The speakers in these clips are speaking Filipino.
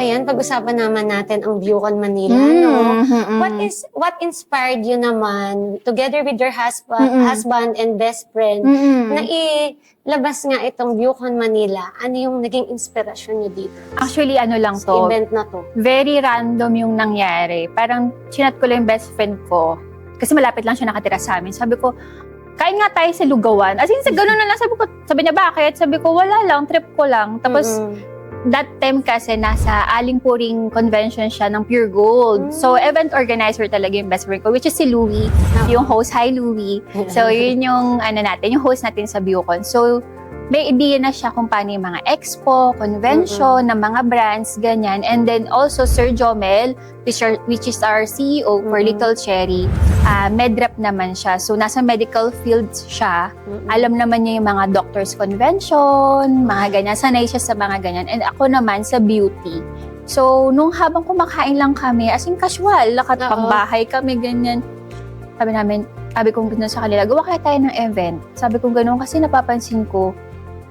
Ayan, pag-usapan naman natin ang Bucon Manila, no? What inspired you naman, together with your husband and best friend, na ilabas nga itong Bucon Manila? Ano yung naging inspirasyon niyo dito? Actually, ano lang Sa to, event na to. very random yung nangyari. Parang chinat ko lang yung best friend ko, kasi malapit lang siya nakatira sa amin. Sabi ko, kain nga tayo sa Lugawan. As in, sa gano'n na lang. Sabi niya, bakit? Sabi ko, wala lang, trip ko lang. Tapos, that time kasi nasa Alingpuring convention siya ng Pure Gold. So, event organizer talaga yung best friend ko, which is si Louie, yung host. Hi, Louie. So, yun yung, yung host natin sa Bucon. So, may idea na siya kung paano yung mga expo, convention, ng mga brands, ganyan. And then also, Sir Jomel, which is our CEO for Little Cherry, med-rep naman siya. So, nasa medical field siya. Alam naman niya yung mga doctors convention, mga ganyan. Sanay siya sa mga ganyan. And ako naman sa beauty. So, nung habang kumakain lang kami, as in casual, lakat pang bahay kami, ganyan. Sabi kong gano'n sa kanila, gawa kaya tayo ng event. Sabi kong gano'n kasi napapansin ko,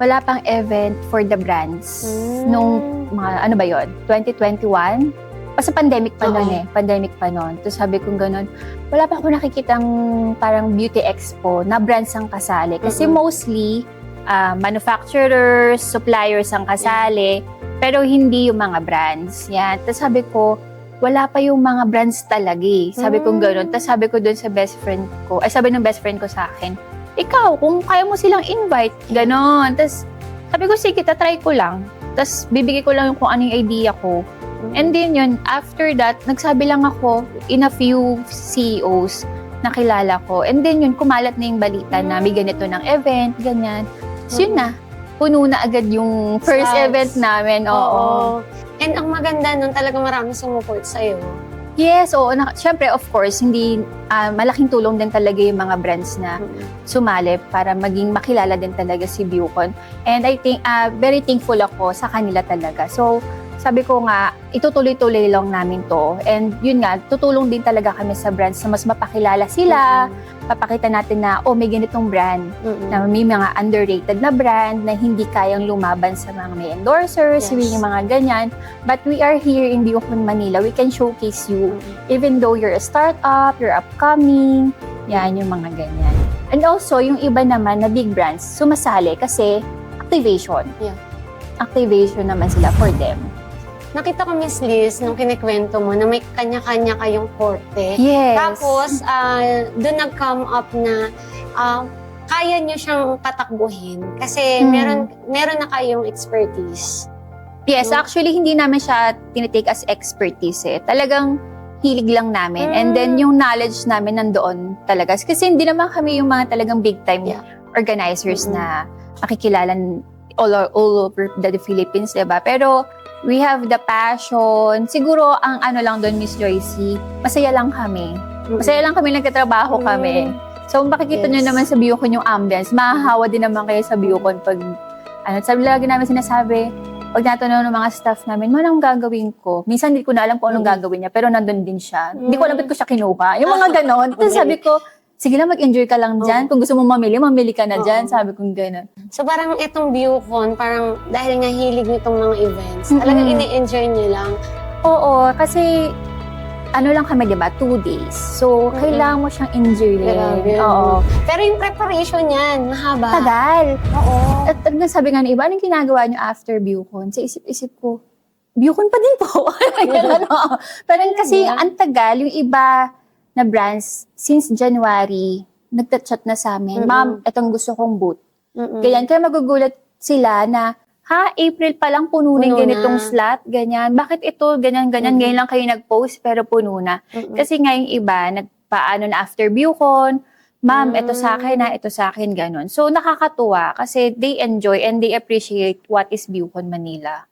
wala pang event for the brands. Nung mga, 2021? Kasi pandemic pa noon eh. Pandemic pa noon. Tapos sabi kong gano'n, wala pa ako nakikitang parang beauty expo na brands ang kasali. Kasi mostly, manufacturers, suppliers ang kasali, pero hindi yung mga brands. Yan. Tapos sabi ko, wala pa yung mga brands talaga eh. Sabi kong gano'n. Tapos sabi ko dun sa best friend ko, sabi ng best friend ko sa akin, ikaw, kung kaya mo silang invite, gano'n. Tapos sabi ko, sige, try ko lang. Tapos bibigay ko lang yung kung ano yung idea ko. And then yun, after that, nagsabi lang ako in a few CEOs na kilala ko. And then yun, kumalat na yung balita na may ganito ng event, ganyan. So yun na, puno na agad yung first event namin. Oo. And ang maganda nun, talaga maraming sumuport sa'yo. Yes, oo. Siyempre, of course, hindi malaking tulong din talaga yung mga brands na sumali para maging makilala din talaga si Bucon. And I think, very thankful ako sa kanila talaga. So, sabi ko nga, itutuloy-tuloy lang namin to. And yun nga, tutulong din talaga kami sa brands na mas mapakilala sila. Papakita natin na, may ganitong brand. Na may mga underrated na brand na hindi kayang lumaban sa mga may endorsers, yung mga ganyan. But we are here in Bucon, Manila. We can showcase you. Even though you're a startup, you're upcoming, yan yung mga ganyan. And also, yung iba naman na big brands, sumasali kasi activation. Activation naman sila for them. Nakita ko, Miss Liz, nung kinikwento mo na may kanya-kanya kayong korte. Yes. Tapos, doon nag-come up na kaya nyo siyang patakbuhin kasi meron na kayong expertise. Yes, actually, hindi namin siya tinitake as expertise eh. Talagang hilig lang namin. And then, yung knowledge namin nandoon talaga. Kasi hindi naman kami yung mga talagang big-time organizers na makikilala all over the Philippines, diba? Pero, we have the passion. Siguro, ang ano lang doon, Miss Joycey, masaya lang kami. Masaya lang kami, nagkatrabaho kami. So, makikita nyo naman sa Bucon yung ambience. Mahahawa din naman kayo sa Bucon pag, sabi lagi namin sinasabi, pag natanong ng mga staff namin, anong gagawin ko? Minsan, hindi ko na alam kung anong gagawin niya, pero nandun din siya. Hindi ko alam ba't ko siya kinuha. Yung mga ganon. Tapos sabi ko, sige lang, mag-enjoy ka lang dyan. Kung gusto mong mamili ka na dyan. Sabi kong gano'n. So parang itong Bucon, parang dahil nga hilig nitong mga events, talagang ini-enjoy niyo lang. Oo, kasi ano lang kami, diba? 2 days. So, kailangan mo siyang enjoy. Oo. Pero yung preparation niyan, mahaba. Tagal. Oo. At sabi nga ng iba, anong ginagawa niyo after Bucon? Sa isip ko, Bucon pa din po. Parang kasi ang tagal, yung iba na brands, since January, nagta-chat na sa amin, Ma'am, itong gusto kong booth. Ganyan, kaya magugulat sila na, April pa lang puno na ganitong slot, ganyan. Bakit ito, ganyan, ngayon lang kayo nag-post, pero puno na. Kasi nga yung iba, nagpaano na after Bucon, Ma'am, ito sa akin, ganon. So, nakakatuwa kasi they enjoy and they appreciate what is Bucon, Manila.